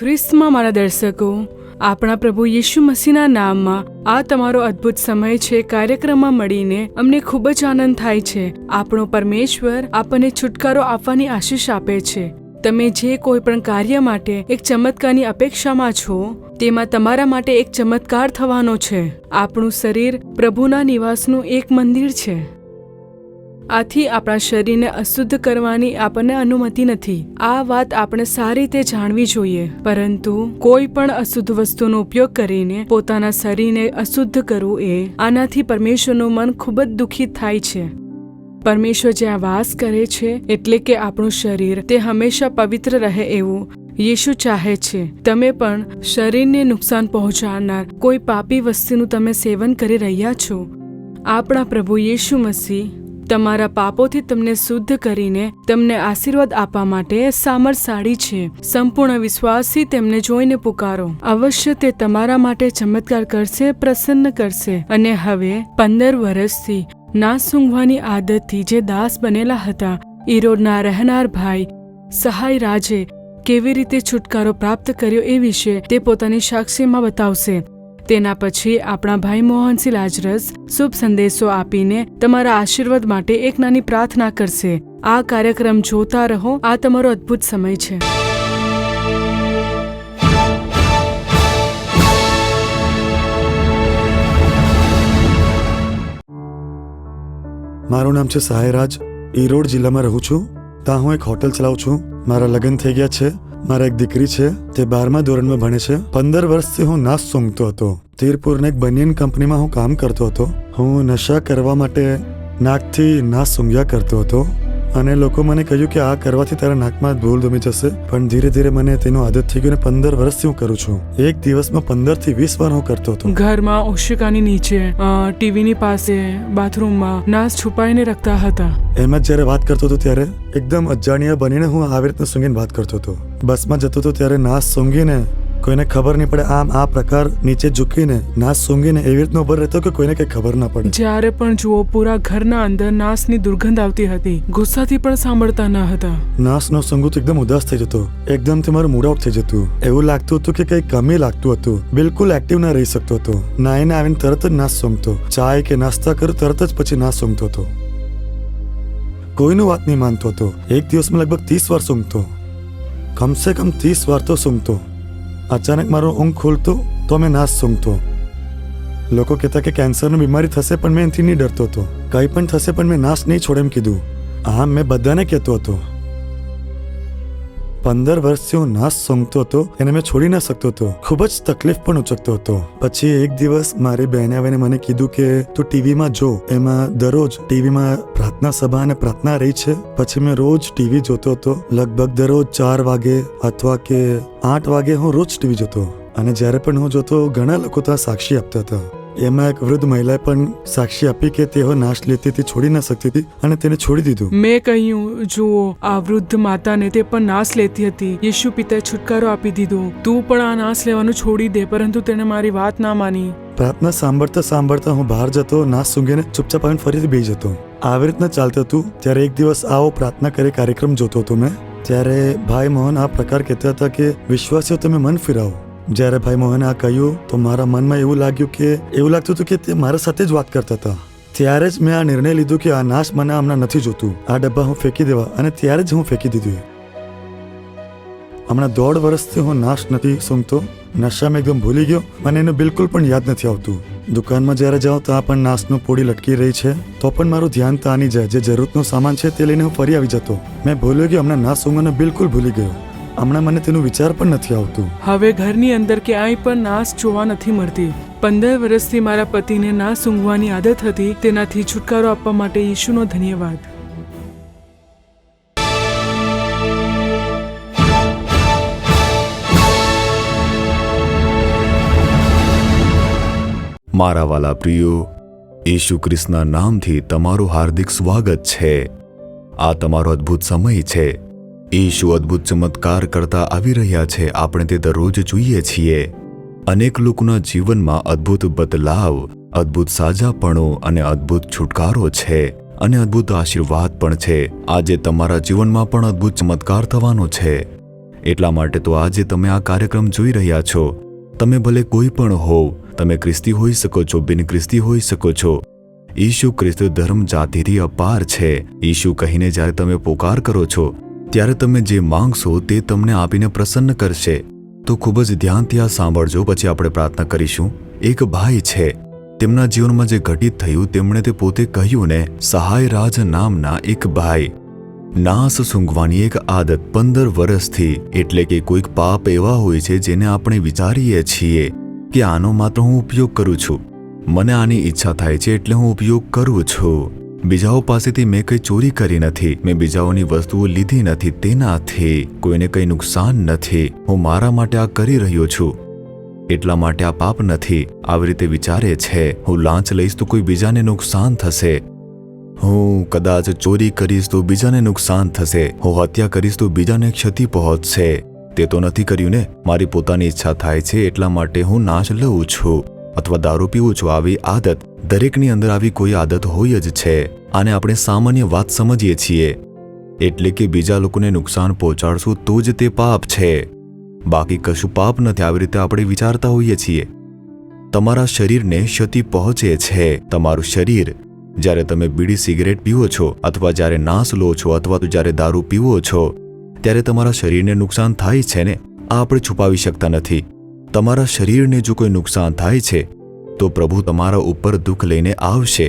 ખ્રિસ્તમાં મારા દર્શકો, આપણા પ્રભુ યીશુ મસીહના નામમાં આ તમારો અદ્ભુત સમય છે. કાર્યક્રમમાં મળીને અમને ખૂબ જ આનંદ થાય છે. આપણો પરમેશ્વર આપણને છુટકારો આપવાની આશીષ આપે છે. તમે જે કોઈ પણ કાર્ય માટે એક ચમત્કારની અપેક્ષામાં છો, તેમાં તમારા માટે એક ચમત્કાર થવાનો છે. આપણું શરીર પ્રભુના નિવાસનું એક મંદિર છે. આથી આપણા શરીરને અશુદ્ધ કરવાની આપણને અનુમતિ નથી. આ વાત આપણે સારી રીતે જાણવી જોઈએ. પરંતુ કોઈ પણ અશુદ્ધ વસ્તુનો ઉપયોગ કરીને પોતાના શરીરને અશુદ્ધ કરવું, આનાથી પરમેશ્વરનું મન ખૂબ જ દુઃખિત થાય છે. પરમેશ્વર જ્યાં વાસ કરે છે, એટલે કે આપણું શરીર, તે હંમેશા પવિત્ર રહે એવું યીશુ ચાહે છે. તમે પણ શરીરને નુકસાન પહોંચાડનાર કોઈ પાપી વસ્તુનું તમે સેવન કરી રહ્યા છો. આપણા પ્રભુ યીશુ મસીહ તમારા પાપોથી તમને શુદ્ધ કરીને તમને આશીર્વાદ આપવા માટે સામર્થશાળી છે. સંપૂર્ણ વિશ્વાસથી તેમને જોઈને પુકારો. અવશ્ય તે તમારા માટે ચમત્કાર કરશે, પ્રસન્ન કરશે. અને હવે 15 વર્ષથી નાસ સૂંઘવાની આદતથી જે દાસ બનેલા હતા, ઈરોડના રહેનાર ભાઈ સહાય રાજે કેવી રીતે છુટકારો પ્રાપ્ત કર્યો એ વિશે તે પોતાની સાક્ષીમાં બતાવશે. તેના પછી આપણા ભાઈ મોહનસિંહ લાજરસ શુભ સંદેશો આપીને તમારા આશીર્વાદ માટે એક નાની પ્રાર્થના કરશે. આ કાર્યક્રમ જોતા રહો. આ તમારો અદ્ભુત સમય છે. મારું નામ છે સહાયરાજ. ઈરોડ જિલ્લામાં રહું છું. ત્યાં હું એક હોટલ ચલાવું છું. મારા લગ્ન થઈ ગયા છે. મારા એક દીકરી છે, તે 12મા ધોરણમાં ભણે છે. 15 વર્ષથી હું નાસ સૂંઘતો હતો. તીરપુરના એક બનિયન કંપનીમાં હું કામ કરતો હતો. હું નશા કરવા માટે નાકથી નાસ સૂંઘ્યા કરતો હતો. અને લોકો મને કહ્યું કે આ કરવાથી તારા નાકમાં ધૂળ જમી જશે. પણ ધીરે ધીરે મને તેનું આદત થઈ ગયું. 15 વર્ષથી હું કરું છું. એક દિવસમાં 15 થી 20 વાર હું કરતો હતો. ઘરમાં ઓશિકાની નીચે, ટીવીની પાસે, બાથરૂમમાં નાસ છુપાઈને રાખતા હતા. એમ જ જયારે વાત કરતો હતો ત્યારે એકદમ અજાણ્યા બનીને હું આવી રીતના સૂંઘીને વાત કરતો હતો. બસમાં જતો હતો ત્યારે નાસ સૂંઘીને કોઈને ખબર નહીં પડે, આમ આ પ્રકાર નીચે ઝૂકીને નાસ સૂંઘીને એવી રીતનો ઉભો રહેતો કે કોઈને કઈ ખબર ના પડે. જ્યારે પણ જુઓ, પૂરા ઘરના અંદર નાસની દુર્ગંધ આવતી હતી. ગુસ્સાથી પણ સાંભળતા ન હતા. નાસનો સૂંઘું તો એકદમ ઉદાસ થઈ જતો. એકદમથી મારું મૂડ આઉટ થઈ જતું. એવું લાગતું હતું કે કઈ કમી લાગતું હતું. બિલકુલ એક્ટિવ ના રહી શકતો હતો. નાઈને આવીને તરત જ નાસ સૂંઘતો. ચાય કે નાસ્તા કરું તરત જ પછી નાસ સૂંઘતો હતો. કોઈનું વાત નહીં માનતો હતો. એક દિવસમાં લગભગ 30 વાર સૂંઘતો. કમસે કમ 30 વાર તો સૂંઘતો. અચાનક મારો ઊંઘ ખોલતો તો મેં નાસ સૂંઘતો. લોકો કહેતા કે કેન્સરની બીમારી થશે, પણ મેં એનાથી નહીં ડરતો હતો. કંઈ પણ થશે પણ મેં નાસ નહીં છોડે એમ કીધું. આમ મેં બધાને કહેતો હતો. 15 વર્ષથી હું નાસ સૂંઘતો હતો, એને મેં છોડી ના શકતો હતો. ખૂબ જ તકલીફ પણ ઉચકતો હતો. પછી એક દિવસ મારી બહેને આવીને મને કીધું કે તું ટીવીમાં જો, એમાં દરરોજ ટીવીમાં પ્રાર્થના સભા અને પ્રાર્થના રહી છે. પછી મેં રોજ ટીવી જોતો હતો. લગભગ દરરોજ 4 વાગે અથવા કે 8 વાગે હું રોજ ટીવી જોતો. અને જ્યારે પણ હું જોતો, ઘણા લોકો ત્યાં સાક્ષી આપતા હતા. એમાં એક વૃદ્ધ મહિલાએ પણ સાક્ષી આપી કે તેઓ નાશ લેતી હતી, છોડી ના શકતી હતી અને તેને છોડી દીધું. મેં કહ્યું, જુઓ, આ વૃદ્ધ માતાને તે પણ નાશ લેતી હતી. યીશુ પિતાએ છુટકારો આપી દીધો. તું પણ આ નાશ લેવાનું છોડી દે. પરંતુ તેણે મારી વાત ના માની. પ્રાર્થના સાંભળતા સાંભળતા હું બહાર જતો, નાશ સૂંઘીને ચૂપચાપ આવીને ફરીથી બેસી જતો. આવી રીતના ચાલતું હતું. ત્યારે એક દિવસ આવો પ્રાર્થના કરે કાર્યક્રમ જોતો હતો મેં. ત્યારે ભાઈ મોહન આ પ્રકાર કહેતા હતા કે વિશ્વાસીઓ તમે મન ફિરાવો. જ્યારે ભાઈ મોહને આ કહ્યું તો મારા મનમાં એવું લાગતું હતું કે તે મારા સાથે જ વાત કરતા હતા. ત્યારે જ મેં આ નિર્ણય લીધો કે આ નાશ મને હમણાં નથી જોતું. આ ડબ્બા હું ફેંકી દેવા. અને ત્યારે જ હું ફેંકી દીધું. હમણાં 1.5 વર્ષથી હું નાશ નથી સૂંઘતો. નશામાં એકદમ ભૂલી ગયો. મને એનું બિલકુલ પણ યાદ નથી આવતું. દુકાનમાં જ્યારે જાઉં ત્યાં પણ નાશનું પોડી લટકી રહી છે, તો પણ મારું ધ્યાન ત્યાં નહીં જાય. જે જરૂરતનો સામાન છે તે લઈને હું ફરી આવી જતો. મેં ભૂલ્યો કે હમણાં નાશ સૂંઘવાનું બિલકુલ ભૂલી ગયો. હમણાં મને તેનું વિચાર પણ નથી આવતું. હવે ઘરની અંદર ક્યાંય પણ નાસ જોવા નથી મળતી. 15 વર્ષથી મારા પતિને નાસ સૂંઘવાની આદત હતી. તેનાથી છુટકારો આપવા માટે યીશુનો ધન્યવાદ. મારા વાલા પ્રિયો, ઈસુ ખ્રિસ્તના નામથી તમારું હાર્દિક સ્વાગત છે. આ તમારો અદ્ભુત સમય છે. ઈસુ અદ્ભુત ચમત્કાર કરતા આવી રહ્યા છે. આપણે તે દરરોજ જોઈએ છીએ. અનેક લોકોના જીવનમાં અદ્ભુત બદલાવ, અદ્ભુત સાજાપણો અને અદ્ભુત છુટકારો છે. અને અદ્ભુત આશીર્વાદ પણ છે. આજે તમારા જીવનમાં પણ અદ્ભુત ચમત્કાર થવાનો છે. એટલા માટે તો આજે તમે આ કાર્યક્રમ જોઈ રહ્યા છો. તમે ભલે કોઈ પણ હોવ, તમે ખ્રિસ્તી હોઈ શકો છો, બિન ખ્રિસ્તી હોઈ શકો છો. ઈશુ ખ્રિસ્ત ધર્મ જાતિથી અપાર છે. ઈશુ કહીને જ્યારે તમે પોકાર કરો છો ત્યારે તમે જે માંગશો તે તમને આપીને પ્રસન્ન કરશે. તો ખૂબ જ ધ્યાનથી આ સાંભળજો, પછી આપણે પ્રાર્થના કરીશું. એક ભાઈ છે, તેમના જીવનમાં જે ઘટિત થયું તેમણે તે પોતે કહ્યું ને. સહાય રાજ નામના એક ભાઈ, નાસ સૂંઘવાની એક આદત 15 વર્ષથી, એટલે કે કોઈક પાપ એવા હોય છે જેને આપણે વિચારીએ છીએ કે આનો માત્ર હું ઉપયોગ કરું છું, મને આની ઈચ્છા થાય છે એટલે હું ઉપયોગ કરું છું. બીજાઓ પાસેથી મેં કંઈ ચોરી કરી નથી, મેં બીજાઓની વસ્તુઓ લીધી નથી, તેનાથી કોઈને કંઈ નુકસાન નથી, હું મારા માટે આ કરી રહ્યો છું એટલા માટે આ પાપ નથી. આવી રીતે વિચારે છે. હું લાંચ લઈશ તો કોઈ બીજાને નુકસાન થશે, હું કદાચ ચોરી કરીશ તો બીજાને નુકસાન થશે, હું હત્યા કરીશ તો બીજાને ક્ષતિ પહોંચશે. તે તો નથી કર્યું ને. મારી પોતાની ઈચ્છા થાય છે એટલા માટે હું નાશ લઉં છું અથવા દારૂ પીવું છું. આવી આદત, દરેકની અંદર આવી કોઈ આદત હોય જ છે. આને આપણે સામાન્ય વાત સમજીએ છીએ, એટલે કે બીજા લોકોને નુકસાન પહોંચાડશું તો જ તે પાપ છે, બાકી કશું પાપ નથી. આવી રીતે આપણે વિચારતા હોઈએ છીએ. તમારા શરીરને ક્ષતિ પહોંચે છે. તમારું શરીર, જ્યારે તમે બીડી સિગરેટ પીવો છો અથવા જ્યારે નાશ લો છો અથવા તો જ્યારે દારૂ પીવો છો ત્યારે તમારા શરીરને નુકસાન થાય છે ને. આ આપણે છુપાવી શકતા નથી. તમારા શરીરને જો કોઈ નુકસાન થાય છે તો પ્રભુ તમારા ઉપર દુઃખ લઈને આવશે.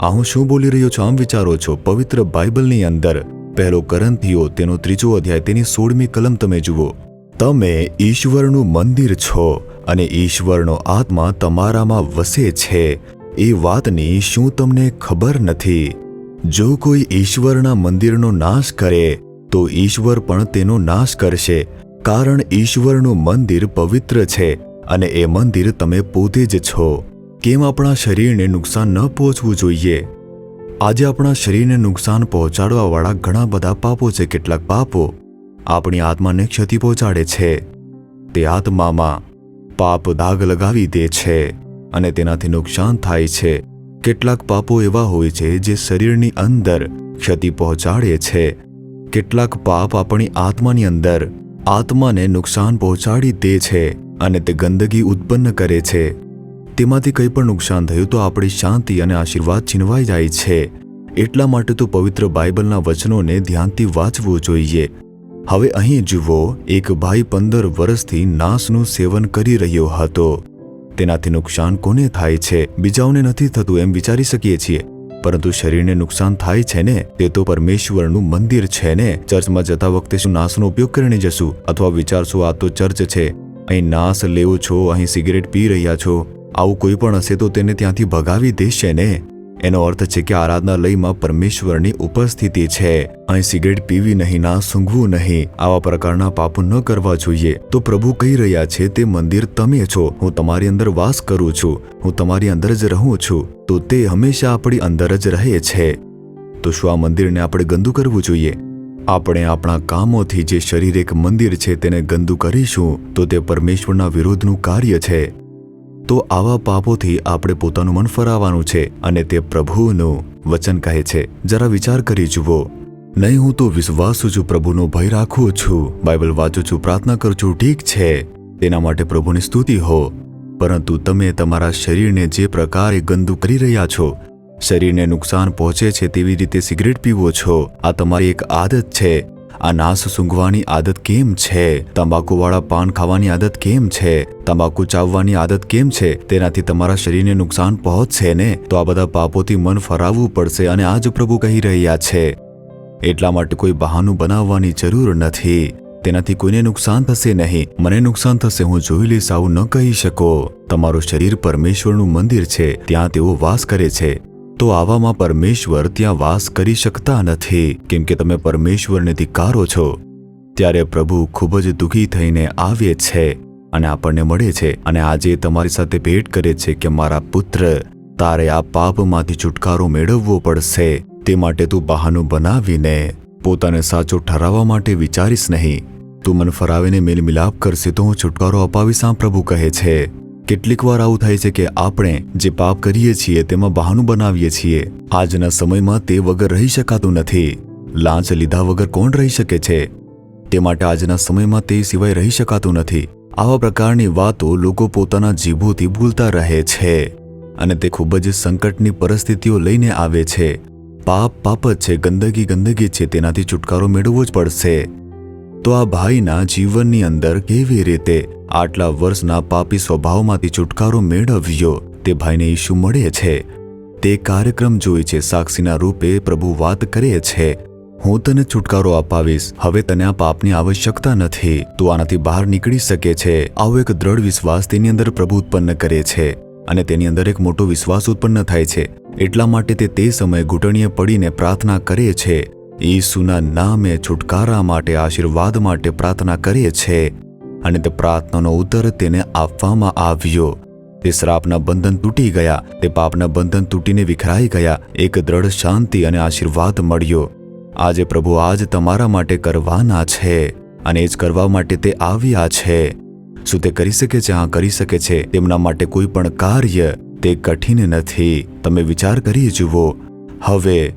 આ હું શું બોલી રહ્યો છું આમ વિચારો છો? પવિત્ર બાઇબલની અંદર 1 કોરિન્થીઓ તેનો 3 અધ્યાય તેની 16મી કલમ તમે જુઓ. તમે ઈશ્વરનું મંદિર છો અને ઈશ્વરનો આત્મા તમારામાં વસે છે. એ વાતની શું તમને ખબર નથી? જો કોઈ ઈશ્વરના મંદિરનો નાશ કરે તો ઈશ્વર પણ તેનો નાશ કરશે, કારણ ઈશ્વરનું મંદિર પવિત્ર છે અને એ મંદિર તમે પોતે જ છો. કેમ આપણા શરીરને નુકસાન ન પહોંચવું જોઈએ? આજે આપણા શરીરને નુકસાન પહોંચાડવાવાળા ઘણા બધા પાપો છે. કેટલાક પાપો આપણી આત્માને ક્ષતિ પહોંચાડે છે. તે આત્મામાં પાપ દાગ લગાવી દે છે અને તેનાથી નુકસાન થાય છે. કેટલાક પાપો એવા હોય છે જે શરીરની અંદર ક્ષતિ પહોંચાડે છે. કેટલાક પાપ આપણી આત્માની અંદર આત્માને નુકસાન પહોંચાડી દે છે અને તે ગંદકી ઉત્પન્ન કરે છે. તેમાંથી કંઈ પણ નુકસાન થયું તો આપણી શાંતિ અને આશીર્વાદ છીનવાઈ જાય છે. એટલા માટે તો પવિત્ર બાઇબલના વચનોને ધ્યાનથી વાંચવું જોઈએ. હવે અહીં જુઓ, એક ભાઈ 15 વર્ષથી નાશનું સેવન કરી રહ્યો હતો. તેનાથી નુકસાન કોને થાય છે? બીજાઓને નથી થતું એમ વિચારી શકીએ છીએ, પરંતુ શરીરને નુકસાન થાય છે ને. તે તો પરમેશ્વરનું મંદિર છે ને. ચર્ચમાં જતા વખતે શું નાશનો ઉપયોગ કરીને જશું? અથવા વિચારશો આ તો ચર્ચ છે, અહીં નાશ લેવો છો, અહીં સિગરેટ પી રહ્યા છો, આવું કોઈ પણ હશે તો તેને ત્યાંથી ભગાવી દેશે ને. એનો અર્થ છે કે આરાધનાલયમાં પરમેશ્વરની ઉપસ્થિતિ છે. અહીં સિગરેટ પીવી નહીં, ના સૂંઘવું નહીં, આવા પ્રકારના પાપો ન કરવા જોઈએ. તો પ્રભુ કહી રહ્યા છે તે મંદિર તમે છો, હું તમારી અંદર વાસ કરું છું, હું તમારી અંદર જ રહું છું. તો તે હંમેશા આપણી અંદર જ રહે છે. તો શું આ મંદિરને આપણે ગંદુ કરવું જોઈએ? આપણે આપણા કામોથી જે શરીર એક મંદિર છે તેને ગંદુ કરીશું તો તે પરમેશ્વરના વિરોધનું કાર્ય છે. તો આવા પાપોથી આપણે પોતાનું મન ફરાવવાનું છે અને તે પ્રભુનું વચન કહે છે. જરા વિચાર કરી જુઓ. નહીં, હું તો વિશ્વાસુ છું, પ્રભુનો ભય રાખું છું, બાઇબલ વાંચું છું, પ્રાર્થના કરું છું, ઠીક છે, તેના માટે પ્રભુની સ્તુતિ હો. પરંતુ તમે તમારા શરીરને જે પ્રકારે ગંદુ કરી રહ્યા છો, શરીરને નુકસાન પહોંચે છે તેવી રીતે સિગરેટ પીવો છો. આ તમારી એક આદત છે. આ નાશ સૂંઘવાની આદત કેમ છે? તંબાકુવાળા પાન ખાવાની આદત કેમ છે? તંબાકુ ચાવવાની આદત કેમ છે? તેનાથી તમારા શરીરને નુકસાન પહોંચશે ને. તો આ બધા પાપોથી મન ફરાવવું પડશે અને આ જ પ્રભુ કહી રહ્યા છે. એટલા માટે કોઈ બહાનું બનાવવાની જરૂર નથી. તેનાથી કોઈને નુકસાન થશે નહીં. મને નુકસાન થશે, હું જોઈ લઈશ, આવું ન કહી શકો. તમારું શરીર પરમેશ્વરનું મંદિર છે, ત્યાં તેઓ વાસ કરે છે. તો આવામાં પરમેશ્વર ત્યાં વાસ કરી શકતા નથી, કેમ કે તમે પરમેશ્વરને ધિક્કારો છો. ત્યારે પ્રભુ ખૂબ જ દુઃખી થઈને આવે છે અને આપણને મળે છે અને આજે તમારી સાથે ભેટ કરે છે કે મારા પુત્ર, તારે આ પાપમાંથી છુટકારો મેળવવો પડશે. તે માટે તું બહાનું બનાવીને પોતાને સાચો ઠરાવવા માટે વિચારીશ નહીં. તું મન ફરાવીને મેલ મિલાપ કરશે તો હું છુટકારો અપાવીશ, આમ પ્રભુ કહે છે. કેટલીક વાર આવું થાય છે કે આપણે જે પાપ કરીએ છીએ તેમાં બહાનું બનાવીએ છીએ. આજના સમયમાં તે વગર રહી શકાતું નથી. લાંચ લીધા વગર કોણ રહી શકે છે? તે માટે આજના સમયમાં તે સિવાય રહી શકાતું નથી. આવા પ્રકારની વાતો લોકો પોતાના જીભોથી ભૂલતા રહે છે અને તે ખૂબ જ સંકટની પરિસ્થિતિઓ લઈને આવે છે. પાપ પાપ જ છે, ગંદકી ગંદકી છે, તેનાથી છુટકારો મેળવવો જ પડશે. તો આ ભાઈના જીવનની અંદર કેવી રીતે આટલા વર્ષના પાપી સ્વભાવમાંથી છુટકારો મેળવ્યો તે ભાઈને ઈસુ મળે છે. તે કાર્યક્રમ જોઈ છે. સાક્ષીના રૂપે પ્રભુ વાત કરે છે, હું તને છુટકારો અપાવીશ, હવે તને આ પાપની આવશ્યકતા નથી, તું આનાથી બહાર નીકળી શકે છે. આવો એક દ્રઢ વિશ્વાસ તેની અંદર પ્રભુ ઉત્પન્ન કરે છે અને તેની અંદર એક મોટો વિશ્વાસ ઉત્પન્ન થાય છે. એટલા માટે તે સમયે ઘૂંટણીએ પડીને પ્રાર્થના કરે છે. ઈસુના નામે છુટકારા માટે, આશીર્વાદ માટે પ્રાર્થના કરે છે અને તે પ્રાર્થનાનો ઉત્તર તેને આપવામાં આવ્યો. તે શ્રાપના બંધન તૂટી ગયા, તે પાપના બંધન તૂટીને વિખરાઈ ગયા. એક દ્રઢ શાંતિ અને આશીર્વાદ મળ્યો. આજે પ્રભુ આજ તમારા માટે કરવાના છે અને એ જ કરવા માટે તે આવ્યા છે. શું તે કરી શકે છે? હા, કરી શકે છે. તેમના માટે કોઈ પણ કાર્ય તે કઠિન નથી. તમે વિચાર કરી જુઓ. હવે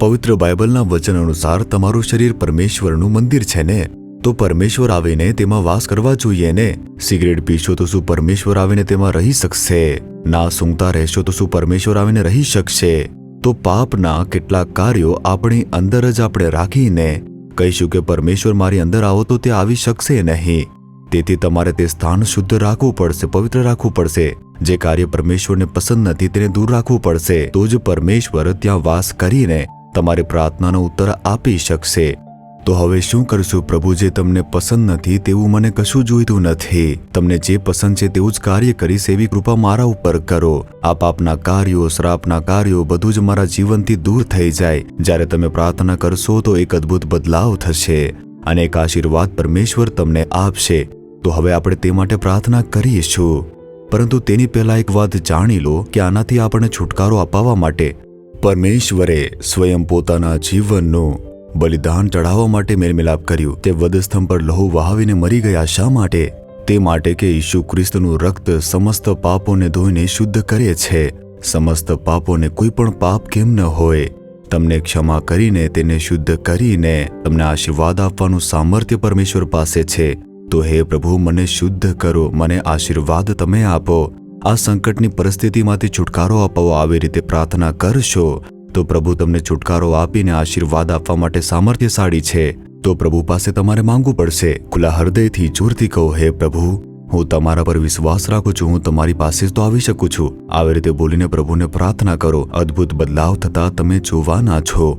પવિત્ર બાઇબલના વચન અનુસાર તમારું શરીર પરમેશ્વરનું મંદિર છે ને, તો પરમેશ્વર આવીને તેમાં વાસ કરવા જોઈએ ને. સિગરેટ પીશો તો શું પરમેશ્વર આવીને તેમાં રહી શકશે? ના સૂંઘતા રહેશો તો શું પરમેશ્વર આવીને રહી શકશે? તો પાપના કેટલાક કાર્યો આપણી અંદર જ આપણે રાખીને કહીશું કે પરમેશ્વર મારી અંદર આવો તો તે આવી શકશે નહીં. તેથી તમારે તે સ્થાન શુદ્ધ રાખવું પડશે, પવિત્ર રાખવું પડશે. જે કાર્ય પરમેશ્વરને પસંદ નથી તેને દૂર રાખવું પડશે. તો જ પરમેશ્વર ત્યાં વાસ કરીને તમારી પ્રાર્થનાનો ઉત્તર આપી શકશે. તો હવે શું કરશું? પ્રભુ, જે તમને પસંદ નથી તેવું મને કશું જોઈતું નથી. તમને જે પસંદ છે તેવું જ કાર્ય કરીશ, એવી કૃપા મારા ઉપર કરો. આ પાપના કાર્યો, શ્રાપના કાર્યો બધું જ મારા જીવનથી દૂર થઈ જાય. જ્યારે તમે પ્રાર્થના કરશો તો એક અદ્ભુત બદલાવ થશે અને એક આશીર્વાદ પરમેશ્વર તમને આપશે. તો હવે આપણે તે માટે પ્રાર્થના કરીશું. પરંતુ તેની પહેલા એક વાત જાણી લો કે આનાથી આપણને છુટકારો અપાવવા માટે પરમેશ્વરે સ્વયં પોતાના જીવનનું બલિદાન ચઢાવવા માટે મેલમિલાપ કર્યું. તે વધસ્તંભ પર લહુ વહાવીને મરી ગયા. શા માટે? તે માટે કે ઈસુ ખ્રિસ્તનું રક્ત સમસ્ત પાપોને ધોઈને શુદ્ધ કરે છે. સમસ્ત પાપોને કોઈ પણ પાપ કેમ ન હોય, તમને ક્ષમા કરીને, તેને શુદ્ધ કરીને તમને આશીર્વાદ આપવાનું સામર્થ્ય પરમેશ્વર પાસે છે. તો હે પ્રભુ, મને શુદ્ધ કરો, મને આશીર્વાદ તમે આપો. આ સંકટની પરિસ્થિતિમાંથી છુટકારો અપાવો. આવી રીતે પ્રાર્થના કરશો તો પ્રભુ તમને છુટકારો આપીને આશીર્વાદ આપવા માટે સામર્થ્યશાળી છે. તો પ્રભુ પાસે તમારે માંગવું પડશે. ખુલ્લા હૃદયથી જોરથી કહો, હે પ્રભુ, હું તમારા પર વિશ્વાસ રાખું છું, હું તમારી પાસે જ તો આવી શકું છું. આવી રીતે બોલીને પ્રભુને પ્રાર્થના કરો. અદ્ભુત બદલાવ થતા તમે જોવાના છો.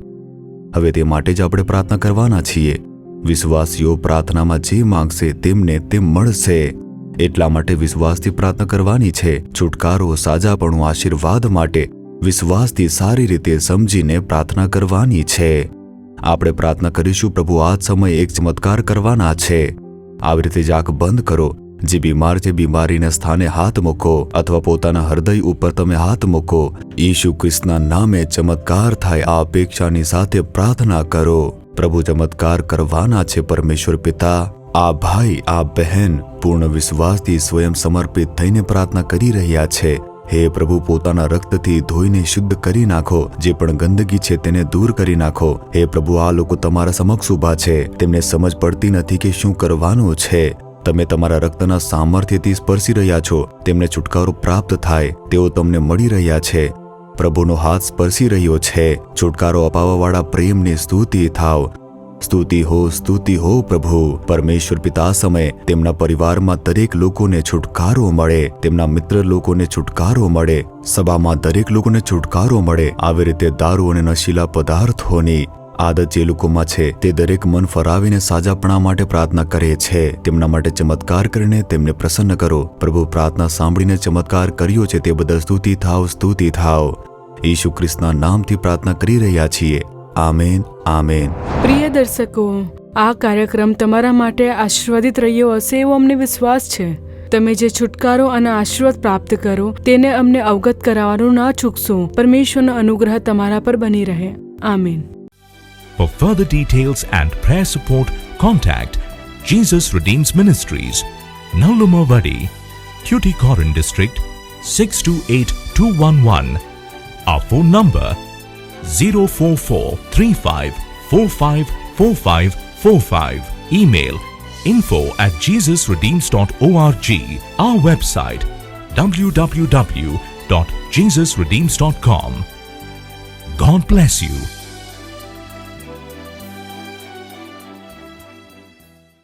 હવે તે માટે જ આપણે પ્રાર્થના કરવાના છીએ. વિશ્વાસીઓ પ્રાર્થનામાં જે માંગશે તેમને તે મળશે. એટલા માટે વિશ્વાસથી પ્રાર્થના કરવાની છે. છુટકારો, સાજાપણું, આશીર્વાદ માટે વિશ્વાસથી સારી રીતે સમજીને પ્રાર્થના કરવાની છે. આપણે પ્રાર્થના કરીશું, પ્રભુ આજ સમયે એક ચમત્કાર કરવાના છે. આવી રીતે જ આંખ બંધ કરો. જે બીમાર છે બીમારીના સ્થાને હાથ મૂકો અથવા પોતાના હૃદય ઉપર તમે હાથ મૂકો. ઈસુ ખ્રિસ્તના નામે ચમત્કાર થાય આ અપેક્ષાની સાથે પ્રાર્થના કરો. પ્રભુ ચમત્કાર કરવાના છે. પરમેશ્વર પિતા, આ ભાઈ, આ બહેન પૂર્ણ વિશ્વાસથી સ્વયં સમર્પિત થઈને પ્રાર્થના કરી રહ્યા છે. હે પ્રભુ, પોતાના રક્તથી ધોઈને શુદ્ધ કરી નાખો. જે પણ ગંદકી છે તેને દૂર કરી નાખો. હે પ્રભુ, આ લોકો તમારા સમક્ષ ઊભા છે. તેમને સમજ પડતી નથી કે શું કરવાનું છે. તમે તમારા રક્તના સામર્થ્યથી સ્પર્શી રહ્યા છો. તેમને છુટકારો પ્રાપ્ત થાય તેઓ તમને મળી રહ્યા છે. પ્રભુનો હાથ સ્પર્શી રહ્યો છે. છુટકારો અપાવવાવાળા પ્રેમની સ્તુતિ થાવ. સ્તુતિ હો પ્રભુ. પરમેશ્વર પિતા સમયે તેમના પરિવારમાં દરેક લોકોને છુટકારો મળે. તેમના મિત્ર લોકોને છુટકારો મળે. સભામાં દરેક લોકોને છુટકારો મળે. આવી રીતે દારૂ અને નશીલા પદાર્થોની આદત જે લોકોમાં છે તે દરેક મન ફરાવીને સાજાપણા માટે પ્રાર્થના કરે છે. તેમના માટે ચમત્કાર કરીને તેમને પ્રસન્ન કરો. પ્રભુ, પ્રાર્થના સાંભળીને ચમત્કાર કર્યો છે તે બદલ સ્તુતિ થાવ. ઈસુ ખ્રિસ્તના નામથી પ્રાર્થના કરી રહ્યા છીએ. Amen, amen. પ્રિય દર્શકો, આ કાર્યક્રમ તમારા માટે આશીર્વાદિત રહ્યો હશે એવો અમને વિશ્વાસ છે. તમે જે છુટકારો અને આશીર્વાદ પ્રાપ્ત કરો તેને અમને અવગત કરાવવાનું ના ચૂકશો. પરમેશ્વરનો અનુગ્રહ તમારા પર બની રહે. Amen. For further details and prayer support, contact Jesus Redeems Ministries, Nallumavadi, Tuticorin District, 628211. Our phone number 04435454545. Email info@jesusredeems.org. Our website www.jesusredeems.com. God bless you.